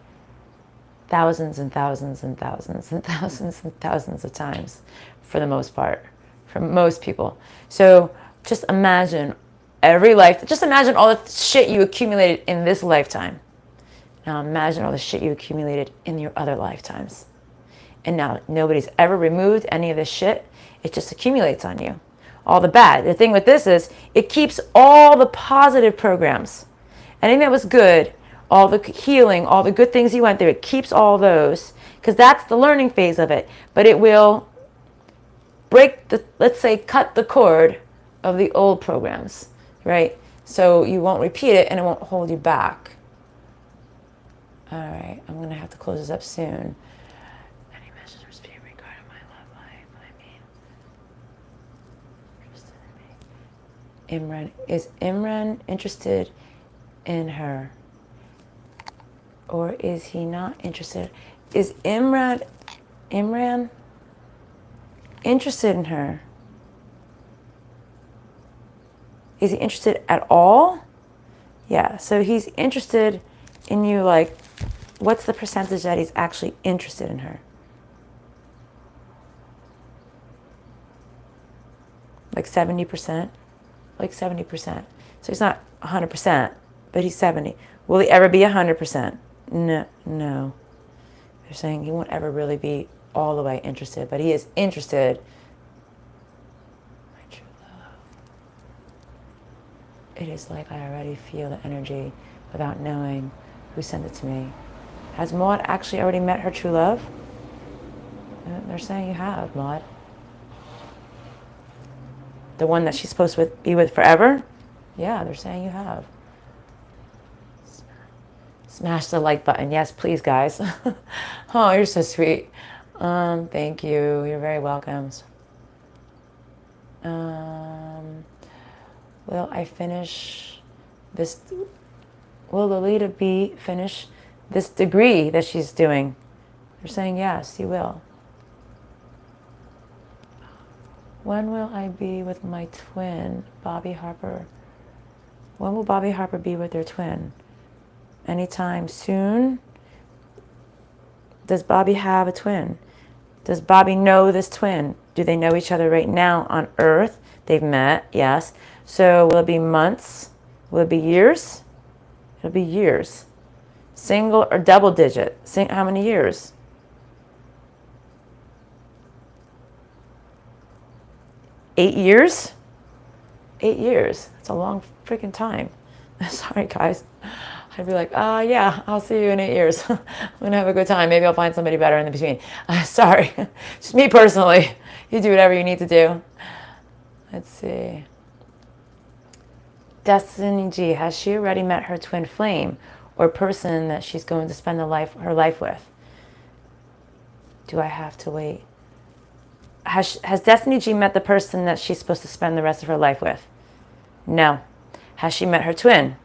thousands and thousands and thousands and thousands and thousands of times for the most part, for most people. So just imagine just imagine all the shit you accumulated in this lifetime. Now imagine all the shit you accumulated in your other lifetimes. And now nobody's ever removed any of this shit. It just accumulates on you. All the bad. The thing with this is it keeps all the positive programs. Anything that was good, all the healing, all the good things you went through, it keeps all those because that's the learning phase of it. But it will let's say, cut the cord of the old programs, right? So you won't repeat it and it won't hold you back. All right, I'm going to have to close this up soon. Any message from Spirit regarding my love life? Imran, is Imran interested in her? Or is he not interested? Is Imran interested in her? Is he interested at all? Yeah, so he's interested in you, like, what's the percentage that he's actually interested in her? Like 70%? Like 70%. So he's not 100%, but he's 70. Will he ever be 100%? No. They're saying he won't ever really be all the way interested, but he is interested. My true love. It is like I already feel the energy without knowing who sent it to me. Has Maud actually already met her true love? They're saying you have, Maud. The one that she's supposed to be with forever? Yeah, they're saying you have. Smash the like button. Yes, please, guys. Oh, you're so sweet. Thank you. You're very welcome. Will I finish this? Will Lolita finish this degree that she's doing? They're saying yes, you will. When will I be with my twin, Bobby Harper? When will Bobby Harper be with their twin? Anytime soon? Does Bobby have a twin? Does Bobby know this twin? Do they know each other right now on Earth? They've met, yes. So will it be months? Will it be years? It'll be years. Single or double digit? How many years? 8 years? 8 years. That's a long freaking time. Sorry, guys. I'd be like, yeah, I'll see you in 8 years. I'm going to have a good time. Maybe I'll find somebody better in the between. Sorry. Just me personally. You do whatever you need to do. Let's see. Destiny G, has she already met her twin flame or person that she's going to spend her life with? Do I have to wait? Has Destiny G met the person that she's supposed to spend the rest of her life with? No. Has she met her twin?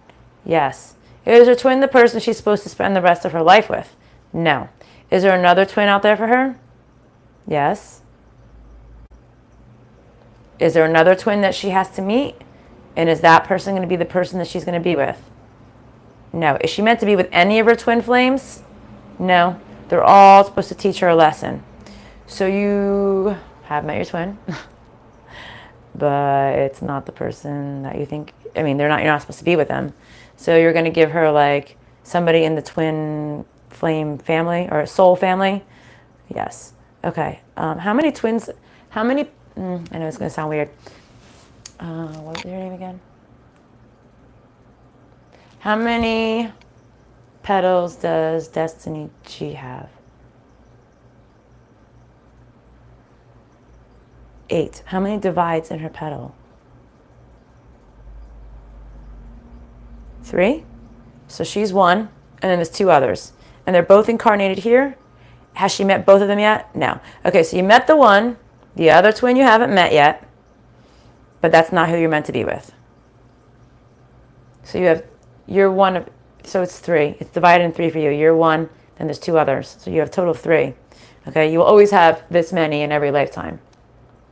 Yes. Is her twin the person she's supposed to spend the rest of her life with? No. Is there another twin out there for her? Yes. Is there another twin that she has to meet? And is that person going to be the person that she's going to be with? No. Is she meant to be with any of her twin flames? No. They're all supposed to teach her a lesson. So you have met your twin, but it's not the person that you think. I mean, you're not supposed to be with them. So you're going to give her like somebody in the twin flame family or soul family. Yes. Okay. How many twins? How many? I know it's going to sound weird. What was your name again? How many petals does Destiny G have? 8. How many divides in her petal? 3. So she's 1, and then there's 2 others. And they're both incarnated here. Has she met both of them yet? No. Okay, so you met the one. The other twin you haven't met yet. But that's not who you're meant to be with. So you're one of, so it's 3. It's divided in 3 for you. You're 1, then there's 2 others. So you have a total of 3. Okay, you will always have this many in every lifetime.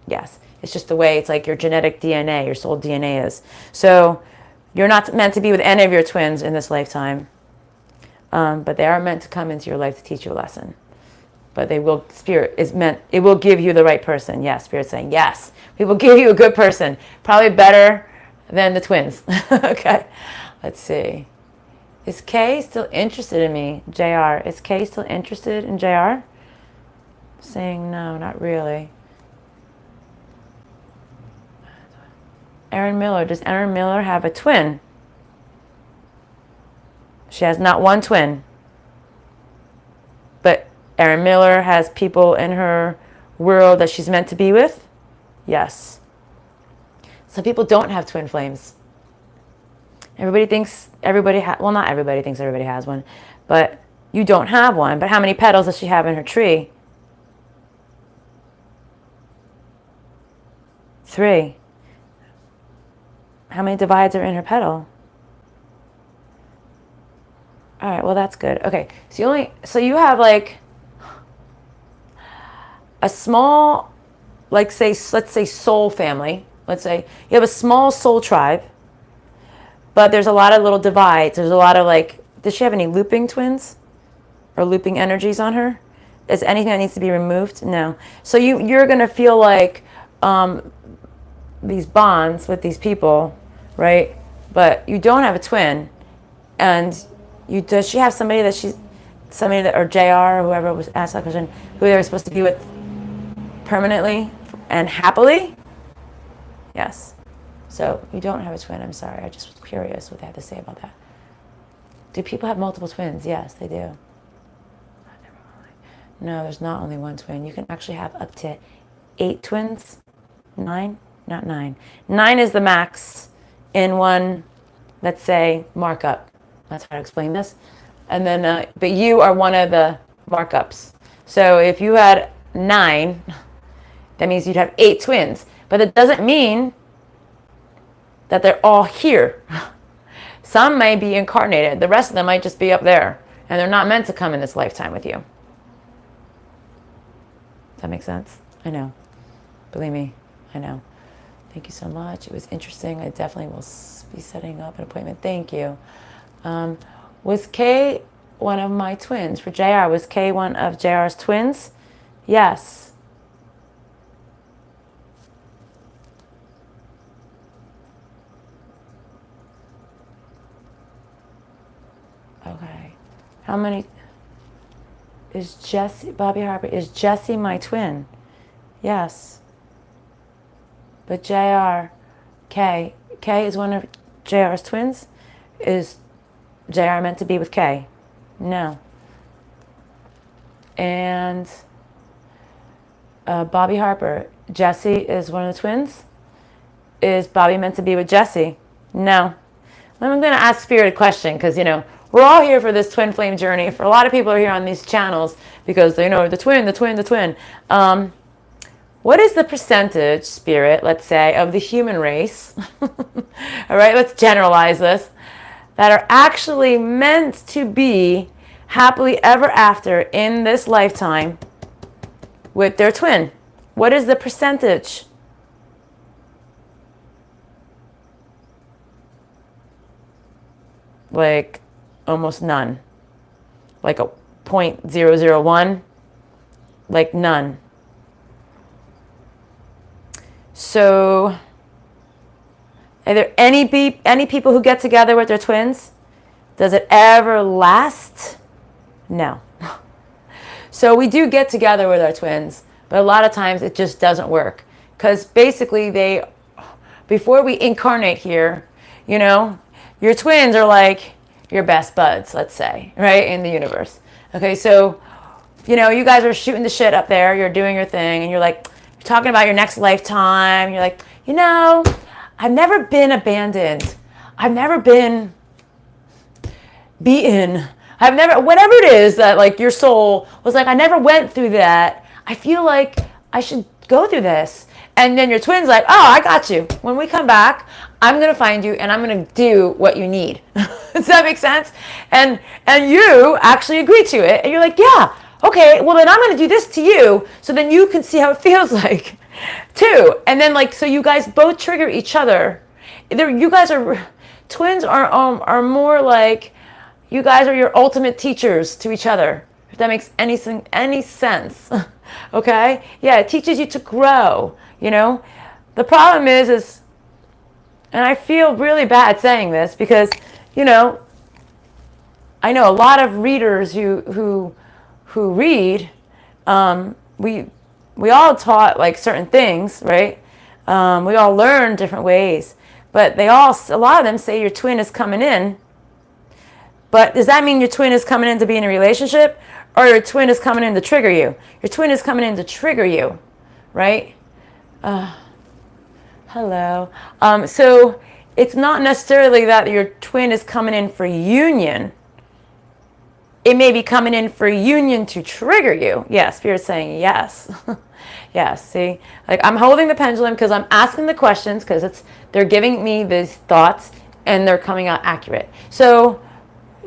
Yes, it's just the way it's like your genetic DNA, your soul DNA is. So you're not meant to be with any of your twins in this lifetime, but they are meant to come into your life to teach you a lesson. But it will give you the right person. Yes, Spirit's saying, yes, we will give you a good person, probably better than the twins. Okay, let's see. Is Kay still interested in me? JR, is Kay still interested in JR? Saying no, not really. Erin Miller. Does Erin Miller have a twin? She has not one twin. But Erin Miller has people in her world that she's meant to be with? Yes. Some people don't have twin flames. Everybody thinks well, not everybody thinks everybody has one. But you don't have one. But how many petals does she have in her tree? 3. How many divides are in her petal? All right, well, that's good. Okay, so you have like a small, let's say soul family. Let's say you have a small soul tribe, but there's a lot of little divides. There's a lot of does she have any looping twins or looping energies on her? Is anything that needs to be removed? No. So you're going to feel like these bonds with these people, right? But you don't have a twin, and does she have somebody that or JR or whoever was asked that question, who they were supposed to be with permanently and happily? Yes. So you don't have a twin. I'm sorry. I just was curious what they had to say about that. Do people have multiple twins? Yes, they do. No, there's not only one twin. You can actually have up to 8 twins. 9? Not 9. 9 is the max in one, let's say, markup. That's how to explain this. And then, but you are one of the markups. So if you had 9, that means you'd have 8 twins. But it doesn't mean that they're all here. Some may be incarnated. The rest of them might just be up there. And they're not meant to come in this lifetime with you. Does that make sense? I know. Believe me, I know. Thank you so much. It was interesting. I definitely will be setting up an appointment. Thank you. Was Kay one of my twins? For JR, was K one of JR's twins? Yes. Okay. How many? Is Jessie, Bobby Harper, is Jessie my twin? Yes. But JR, K is one of JR's twins? Is JR meant to be with K? No. And Bobby Harper, Jessie is one of the twins? Is Bobby meant to be with Jessie? No. I'm going to ask Spirit a question because, you know, we're all here for this twin flame journey. For a lot of people are here on these channels because they know the twin. What is the percentage, Spirit, let's say, of the human race, all right, let's generalize this, that are actually meant to be happily ever after in this lifetime with their twin? What is the percentage? Like almost none. Like a 0.001, like none. So, are there any people who get together with their twins? Does it ever last? No. So we do get together with our twins, but a lot of times it just doesn't work. Because basically before we incarnate here, you know, your twins are like your best buds, let's say, right, in the universe. Okay, so, you know, you guys are shooting the shit up there, you're doing your thing, and you're like, talking about your next lifetime. You're like, you know, I've never been abandoned. I've never been beaten. I've never, whatever it is that like your soul was like, I never went through that. I feel like I should go through this. And then your twin's like, oh, I got you. When we come back, I'm going to find you and I'm going to do what you need. Does that make sense? And you actually agree to it. And you're like, yeah. Okay, well then I'm going to do this to you so then you can see how it feels like too. And then like, so you guys both trigger each other. You guys are, twins are more like, you guys are your ultimate teachers to each other. If that makes any sense. Okay? Yeah, it teaches you to grow, you know. The problem is, and I feel really bad saying this because, you know, I know a lot of readers who read, we all taught like certain things, right? We all learn different ways, but a lot of them say your twin is coming in. But does that mean your twin is coming in to be in a relationship, or your twin is coming in to trigger you? Your twin is coming in to trigger you, right? Hello. So it's not necessarily that your twin is coming in for union. It may be coming in for union to trigger you. Yeah, Spirit's saying yes. Yes, see? Like I'm holding the pendulum because I'm asking the questions because they're giving me these thoughts and they're coming out accurate. So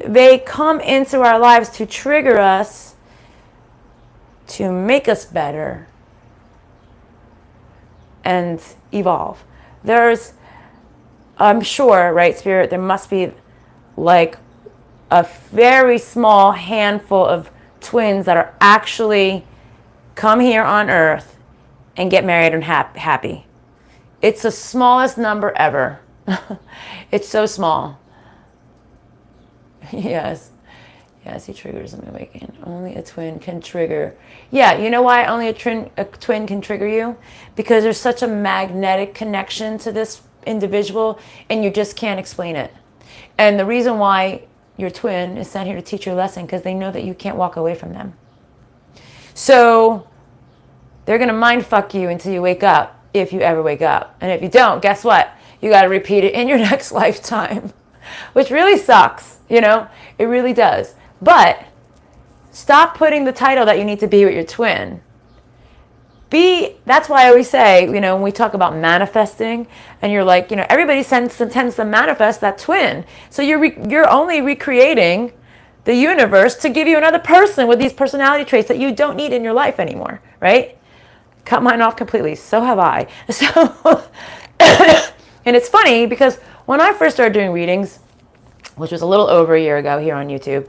they come into our lives to trigger us, to make us better and evolve. I'm sure, right, Spirit, there must be like a very small handful of twins that are actually come here on earth and get married and happy. It's the smallest number ever. It's so small. Yes, he triggers them awaken. Only a twin can trigger. Yeah, you know why only a twin can trigger you? Because there's such a magnetic connection to this individual and you just can't explain it. And the reason why your twin is sent here to teach you a lesson because they know that you can't walk away from them. So they're going to mind fuck you until you wake up, if you ever wake up. And if you don't, guess what? You got to repeat it in your next lifetime, which really sucks, you know? It really does. But stop putting the title that you need to be with your twin. That's why I always say, you know, when we talk about manifesting and you're like, you know, everybody tends to manifest that twin. So you're only recreating the universe to give you another person with these personality traits that you don't need in your life anymore, right? Cut mine off completely. So have I. So, and it's funny because when I first started doing readings, which was a little over a year ago here on YouTube,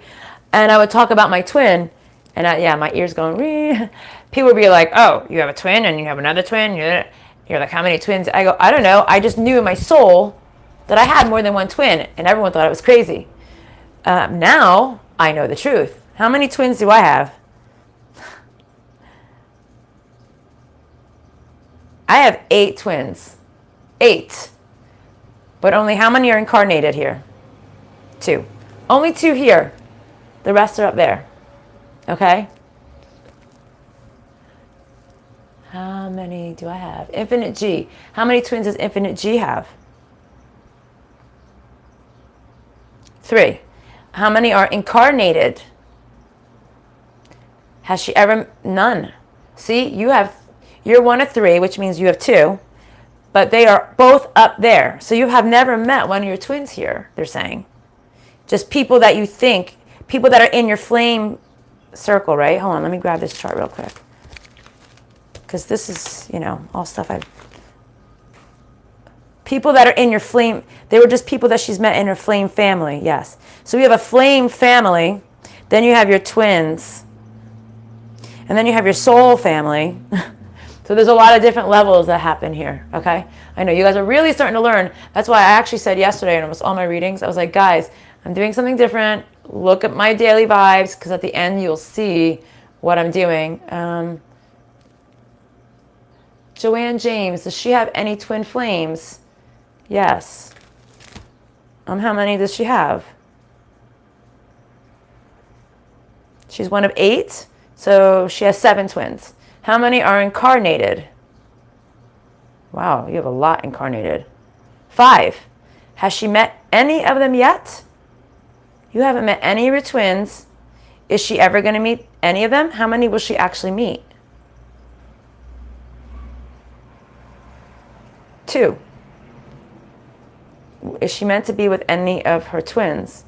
And I would talk about my twin, and yeah, my ears going, Ree. People would be like, oh, you have a twin and you have another twin. You're like, how many twins? I go, I don't know. I just knew in my soul that I had more than one twin, and everyone thought I was crazy. Now I know the truth. How many twins do I have? I have 8 twins. 8. But only how many are incarnated here? 2. Only 2 here. The rest are up there. Okay? How many do I have? Infinite G. How many twins does Infinite G have? 3. How many are incarnated? Has she ever? None. See, you're 1 of 3, which means you have 2. But they are both up there. So you have never met one of your twins here, they're saying. Just people that you think, people that are in your flame circle, right? Hold on, let me grab this chart real quick. Because this is, all stuff people that are in your flame, they were just people that she's met in her flame family, yes. So you have a flame family, then you have your twins, and then you have your soul family. So there's a lot of different levels that happen here, okay? I know you guys are really starting to learn. That's why I actually said yesterday in almost all my readings, I was like, guys, I'm doing something different. Look at my daily vibes, because at the end you'll see what I'm doing. Joanne James, does she have any twin flames? Yes. How many does she have? She's 1 of 8, so she has 7 twins. How many are incarnated? Wow, you have a lot incarnated. 5. Has she met any of them yet? You haven't met any of your twins. Is she ever going to meet any of them? How many will she actually meet? 2. Is she meant to be with any of her twins?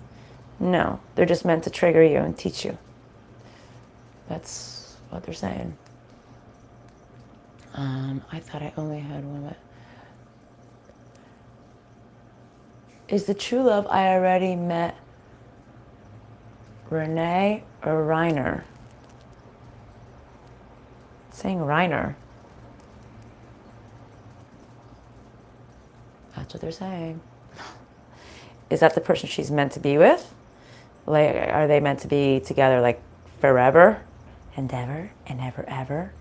No, they're just meant to trigger you and teach you. That's what they're saying. I thought I only had one. Is the true love I already met Renee or Reiner? It's saying Reiner. That's what they're saying. Is that the person she's meant to be with? Like, are they meant to be together like forever and ever and ever, ever?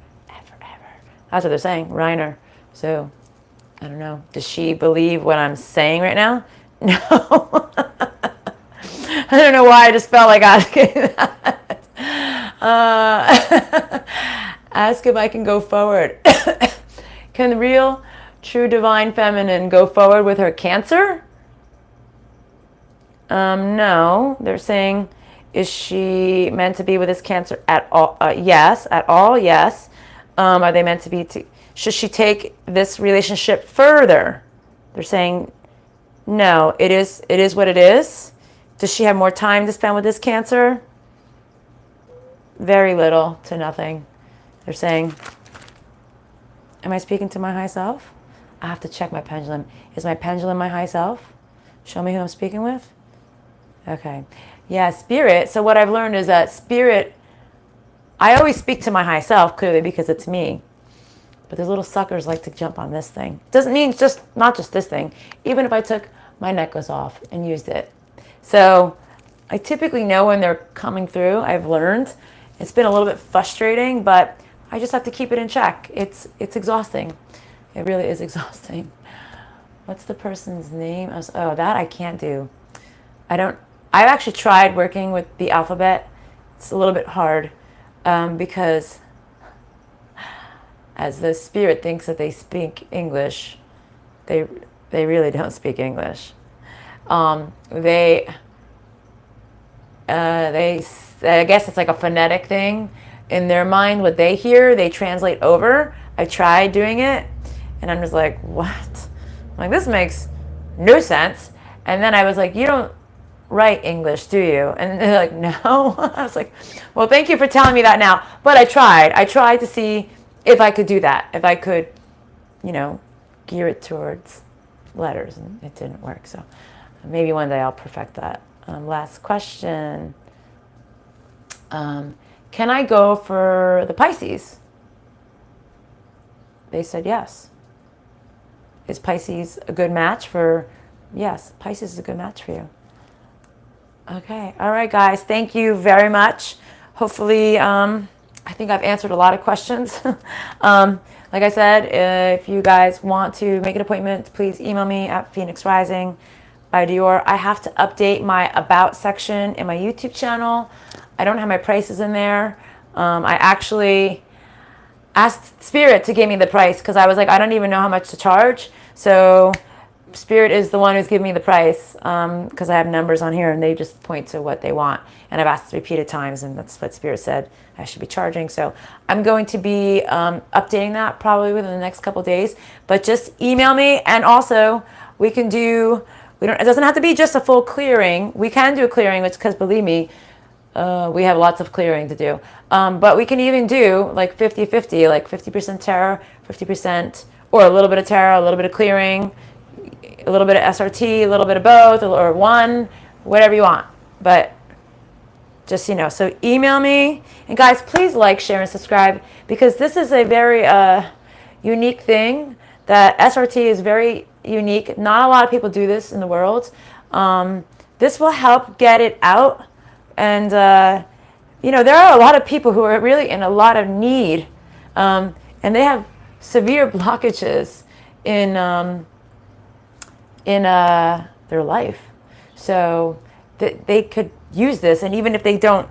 That's what they're saying, Reiner. So, I don't know. Does she believe what I'm saying right now? No. I don't know why I just felt like asking that. Ask if I can go forward. Can the real, true, divine feminine go forward with her Cancer? No. They're saying, is she meant to be with this Cancer at all? Yes. At all? Yes. Are they meant to be? Should she take this relationship further? They're saying, no, it is what it is. Does she have more time to spend with this Cancer? Very little to nothing. They're saying, am I speaking to my high self? I have to check my pendulum. Is my pendulum my high self? Show me who I'm speaking with. Okay. Yeah, spirit. So what I've learned is that spirit, I always speak to my high self, clearly, because it's me. But those little suckers like to jump on this thing. Doesn't mean not just this thing. Even if I took my necklace off and used it. So I typically know when they're coming through. I've learned. It's been a little bit frustrating, but I just have to keep it in check. It's exhausting. It really is exhausting. What's the person's name? Oh, that I can't do. I've actually tried working with the alphabet. It's a little bit hard. Because as the spirit thinks that they speak English, they really don't speak English. I guess it's like a phonetic thing. In their mind, what they hear, they translate over. I tried doing it, and I'm just like, what? I'm like, this makes no sense. And then I was like, you don't write English, do you? And they're like, no. I was like, well, thank you for telling me that now. But I tried to see if I could do that, if I could, gear it towards letters, and it didn't work. So maybe one day I'll perfect that. Last question. Can I go for the Pisces? They said yes. Is Pisces a good match for, yes, Pisces is a good match for you. Okay. All right, guys. Thank you very much. Hopefully, I think I've answered a lot of questions. Like I said, if you guys want to make an appointment, please email me at phoenixrisingbydior. I have to update my About section in my YouTube channel. I don't have my prices in there. I actually asked Spirit to give me the price because I was like, I don't even know how much to charge. So Spirit is the one who's giving me the price because I have numbers on here and they just point to what they want. And I've asked repeated times and that's what Spirit said I should be charging. So I'm going to be updating that probably within the next couple days. But just email me, and also we can do, it doesn't have to be just a full clearing. We can do a clearing, which, because believe me, we have lots of clearing to do. But we can even do like 50-50, like 50% tarot, 50%, or a little bit of tarot, a little bit of clearing, a little bit of SRT, a little bit of both, or one, whatever you want. But just, so email me. And guys, please like, share, and subscribe, because this is a very unique thing. That SRT is very unique. Not a lot of people do this in the world. This will help get it out. And, there are a lot of people who are really in a lot of need. And they have severe blockages in their life. So they could use this. And even if they don't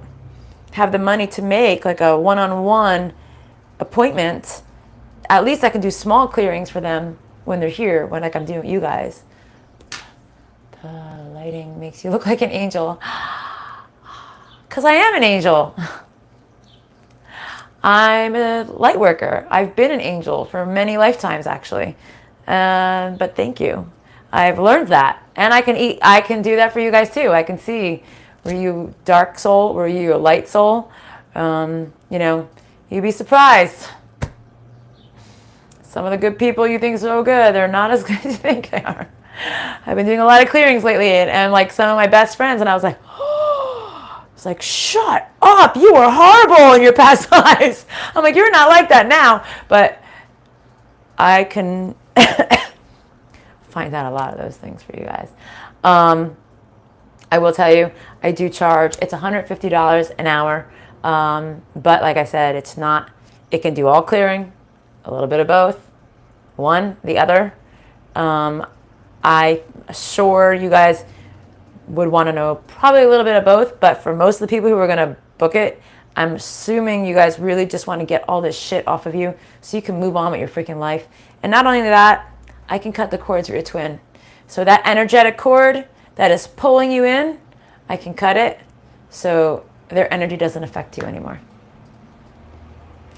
have the money to make like a one-on-one appointment, at least I can do small clearings for them when they're here, when like I'm doing with you guys. The lighting makes you look like an angel. Because I am an angel. I'm a light worker. I've been an angel for many lifetimes, actually. But thank you. I've learned that. And I can do that for you guys too. I can see, were you dark soul? Were you a light soul? You'd be surprised. Some of the good people you think are so good, they're not as good as you think they are. I've been doing a lot of clearings lately, and like some of my best friends, and I was like, it's like, shut up, you were horrible in your past lives. I'm like, you're not like that now. But I can find out a lot of those things for you guys. I will tell you, I do charge, it's $150 an hour. But like I said, it can do all clearing, a little bit of both, one, the other. I sure you guys would want to know probably a little bit of both, but for most of the people who are going to book it, I'm assuming you guys really just want to get all this shit off of you so you can move on with your freaking life. And not only that, I can cut the cords for your twin. So that energetic cord that is pulling you in, I can cut it so their energy doesn't affect you anymore.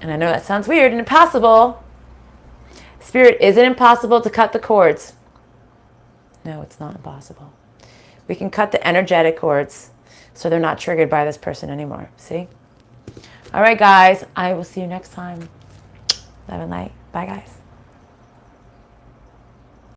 And I know that sounds weird and impossible. Spirit, is it impossible to cut the cords? No, it's not impossible. We can cut the energetic cords so they're not triggered by this person anymore. See? All right, guys. I will see you next time. Love and light. Bye, guys.